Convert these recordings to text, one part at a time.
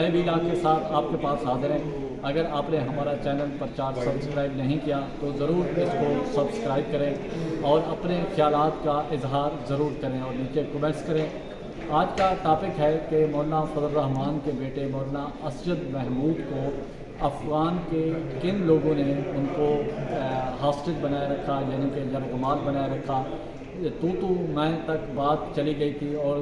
نئے ویلا کے ساتھ آپ کے پاس حاضر ہیں۔ اگر آپ نے ہمارا چینل پرچار سبسکرائب نہیں کیا تو ضرور اس کو سبسکرائب کریں اور اپنے خیالات کا اظہار ضرور کریں اور نیچے کمنٹس کریں۔ آج کا ٹاپک ہے کہ مولانا فضل الرحمان کے بیٹے مولانا اسجد محمود کو افغان کے کن لوگوں نے ان کو ہاسٹیج بنائے رکھا، یعنی کہ یرغمال بنائے رکھا۔ تو میں تک بات چلی گئی تھی اور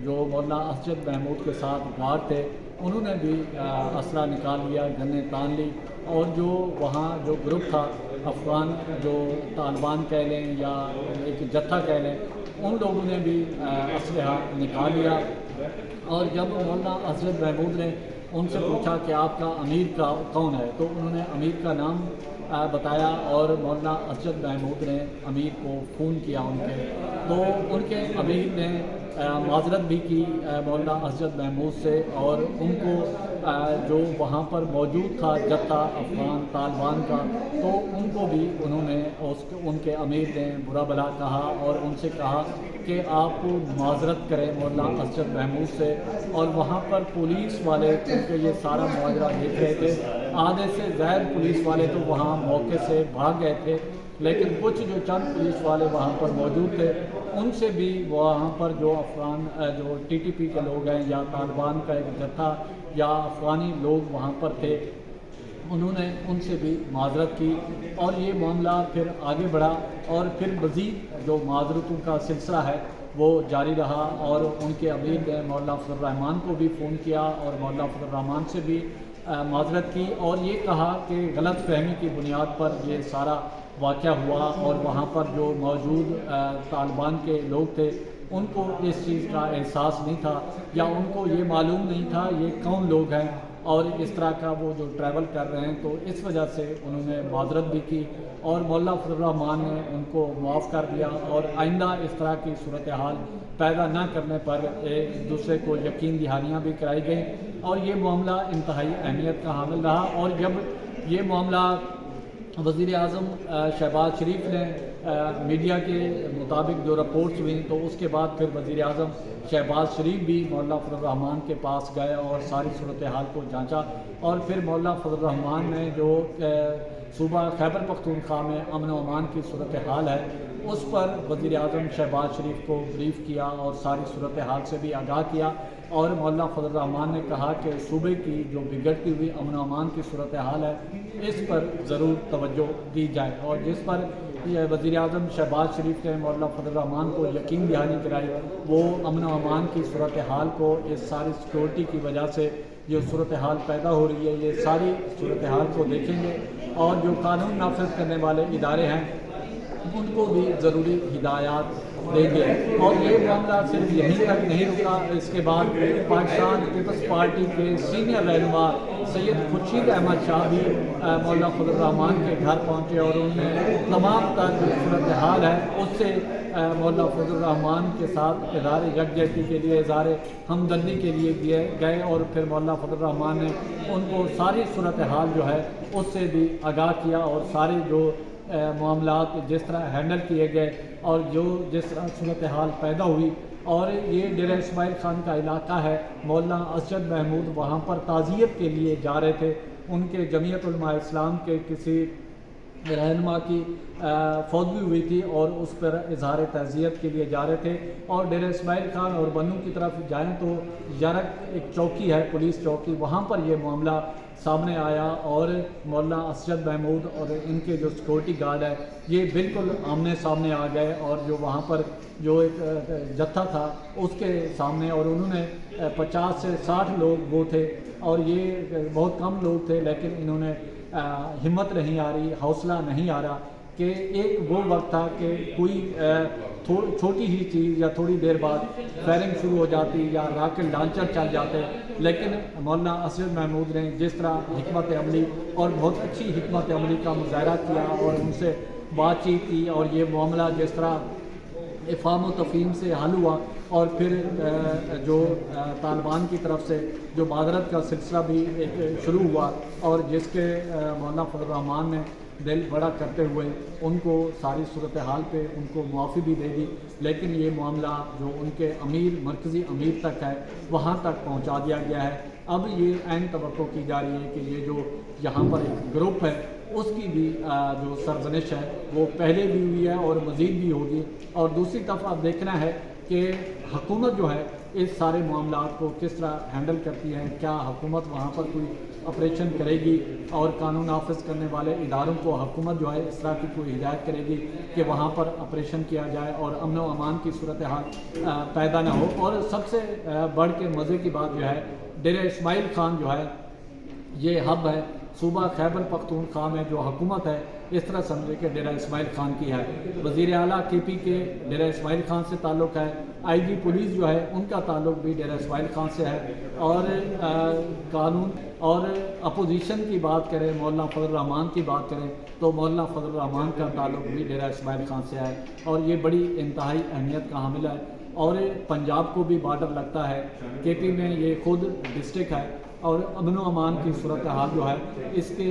جو مولانا اسجد محمود کے ساتھ گارڈ تھے انہوں نے بھی اسلحہ نکال لیا، گنیں تان لی، اور جو وہاں جو گروپ تھا افغان، جو طالبان کہہ لیں یا ایک جتھا کہہ لیں، ان لوگوں نے بھی اسلحہ نکال لیا۔ اور جب مولانا اسجد محمود نے ان سے پوچھا کہ آپ کا امیر کا کون ہے تو انہوں نے امیر کا نام بتایا اور مولانا اسجد محمود نے امیر کو فون کیا ان کے، تو ان کے امیر نے معذرت بھی کی مولانا اسجد محمود سے، اور ان کو جو وہاں پر موجود تھا جتھا افغان طالبان کا، تو ان کو بھی انہوں نے ان کے امیر نے برا بھلا کہا اور ان سے کہا کہ آپ معذرت کریں مولانا اسجد محمود سے۔ اور وہاں پر پولیس والے، کیونکہ یہ سارا معاجرہ دیکھ رہے تھے، آدھے سے زائد پولیس والے تو وہاں موقع سے بھاگ گئے تھے، لیکن کچھ جو چند پولیس والے وہاں پر موجود تھے ان سے بھی وہاں پر جو افغان جو ٹی ٹی پی کے لوگ ہیں یا طالبان کا ایک جتھا یا افغانی لوگ وہاں پر تھے، انہوں نے ان سے بھی معذرت کی، اور یہ معاملہ پھر آگے بڑھا اور پھر مزید جو معذرتوں کا سلسلہ ہے وہ جاری رہا، اور ان کے امیر نے مولانا فضل الرحمان کو بھی فون کیا اور مولانا فضل الرحمان سے بھی معذرت کی، اور یہ کہا کہ غلط فہمی کی بنیاد پر یہ سارا واقعہ ہوا، اور وہاں پر جو موجود طالبان کے لوگ تھے ان کو اس چیز کا احساس نہیں تھا یا ان کو یہ معلوم نہیں تھا یہ کون لوگ ہیں اور اس طرح کا وہ جو ٹریول کر رہے ہیں، تو اس وجہ سے انہوں نے معذرت بھی کی اور مولانا فضل الرحمان نے ان کو معاف کر دیا، اور آئندہ اس طرح کی صورتحال پیدا نہ کرنے پر ایک دوسرے کو یقین دہانیاں بھی کرائی گئیں، اور یہ معاملہ انتہائی اہمیت کا حامل رہا۔ اور جب یہ معاملہ وزیر اعظم شہباز شریف نے میڈیا کے مطابق جو رپورٹس ہوئیں، تو اس کے بعد پھر وزیر اعظم شہباز شریف بھی مولانا فضل الرحمان کے پاس گئے اور ساری صورتحال کو جانچا، اور پھر مولانا فضل الرحمان نے جو صوبہ خیبر پختونخوا میں امن و امان کی صورتحال ہے اس پر وزیر اعظم شہباز شریف کو بریف کیا اور ساری صورتحال سے بھی آگاہ کیا، اور مولانا فضل الرحمان نے کہا کہ صوبے کی جو بگڑتی ہوئی امن و امان کی صورتحال ہے اس پر ضرور توجہ دی جائے، اور جس پر وزیر اعظم شہباز شریف نے مولانا فضل الرحمان کو یقین دہانی کرائی وہ امن و امان کی صورتحال کو، اس ساری سیکورٹی کی وجہ سے جو صورتحال پیدا ہو رہی ہے یہ ساری صورتحال کو دیکھیں گے، اور جو قانون نافذ کرنے والے ادارے ہیں ان کو بھی ضروری ہدایات دیں گے۔ اور یہ معاملہ صرف یہیں تک نہیں رکا، اس کے بعد پاکستان پیپلز پارٹی کے سینئر رہنما سید خورشید احمد شاہ بھی مولانا فضل الرحمان کے گھر پہنچے، اور انہوں نے تمام تر جو صورتحال ہے اس سے مولانا فضل الرحمان کے ساتھ اظہار یکجہتی کے لیے، اظہار ہمدردی کے لیے گئے، اور پھر مولانا فضل الرحمان نے ان کو ساری صورتحال جو ہے اس سے بھی آگاہ کیا، اور سارے جو معاملات جس طرح ہینڈل کیے گئے اور جو جس طرح صورتحال پیدا ہوئی۔ اور یہ ڈیرہ اسماعیل خان کا علاقہ ہے، مولانا اسجد محمود وہاں پر تعزیت کے لیے جا رہے تھے، ان کے جمعیت علماء اسلام کے کسی رہنما کی فوت بھی ہوئی تھی اور اس پر اظہار تعزیت کے لیے جا رہے تھے، اور ڈیرہ اسماعیل خان اور بنو کی طرف جائیں تو یارک ایک چوکی ہے، پولیس چوکی، وہاں پر یہ معاملہ سامنے آیا، اور مولانا اسجد محمود اور ان کے جو سیکورٹی گارڈ ہے یہ بالکل آمنے سامنے آ گئے، اور جو وہاں پر جو ایک جتھا تھا اس کے سامنے، اور انہوں نے 50 سے 60 لوگ وہ تھے، اور یہ بہت کم لوگ تھے، لیکن انہوں نے ہمت نہیں آ رہی، حوصلہ نہیں آ رہا کہ ایک وہ وقت تھا کہ کوئی چھوٹی ہی چیز یا تھوڑی دیر بعد فائرنگ شروع ہو جاتی یا راکٹ لانچر چل جاتے، لیکن مولانا اسجد محمود نے جس طرح حکمت عملی اور بہت اچھی حکمت عملی کا مظاہرہ کیا اور ان سے بات چیت کی، اور یہ معاملہ جس طرح افہام و تفہیم سے حل ہوا، اور پھر جو طالبان کی طرف سے جو معذرت کا سلسلہ بھی ایک شروع ہوا، اور جس کے مولانا فضل الرحمان نے دل بڑا کرتے ہوئے ان کو ساری صورتحال پہ ان کو معافی بھی دے دی، لیکن یہ معاملہ جو ان کے امیر مرکزی امیر تک ہے وہاں تک پہنچا دیا گیا ہے۔ اب یہ عین توقع کی جا رہی ہے کہ یہ جو یہاں پر ایک گروپ ہے اس کی بھی جو سرزنش ہے وہ پہلے بھی ہوئی ہے اور مزید بھی ہوگی. اور دوسری طرف اب دیکھنا ہے کہ حکومت جو ہے اس سارے معاملات کو کس طرح ہینڈل کرتی ہے. کیا حکومت وہاں پر کوئی آپریشن کرے گی اور قانون نافذ کرنے والے اداروں کو حکومت جو ہے اس طرح کی کوئی ہدایت کرے گی کہ وہاں پر آپریشن کیا جائے اور امن و امان کی صورتحال پیدا نہ ہو. اور سب سے بڑھ کے مزے کی بات جو ہے ڈیرہ اسماعیل خان جو ہے یہ ہب ہے صوبہ خیبر پختونخوا میں جو حکومت ہے اس طرح سمجھے کہ ڈیرہ اسماعیل خان کی ہے. وزیر اعلیٰ کے پی کے ڈیرہ اسماعیل خان سے تعلق ہے. آئی جی پولیس جو ہے ان کا تعلق بھی ڈیرہ اسماعیل خان سے ہے. اور قانون اور اپوزیشن کی بات کریں مولانا فضل الرحمان کی بات کریں تو مولانا فضل الرحمان کا تعلق بھی ڈیرہ اسماعیل خان سے ہے. اور یہ بڑی انتہائی اہمیت کا حامل ہے. اور پنجاب کو بھی بارڈر لگتا ہے. کے پی میں یہ خود ڈسٹرکٹ ہے اور امن و امان کی صورتحال جو ہے اس کے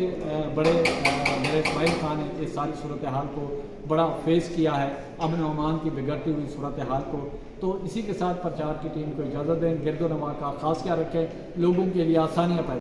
بڑے ڈیرہ اسماعیل خان نے اس ساری صورتحال کو بڑا فیس کیا ہے امن و امان کی بگڑتی ہوئی صورتحال کو. تو اسی کے ساتھ پرچار کی ٹیم کو اجازت دیں. گرد و نواح کا خاص خیال رکھیں, لوگوں کے لیے آسانیاں پیدا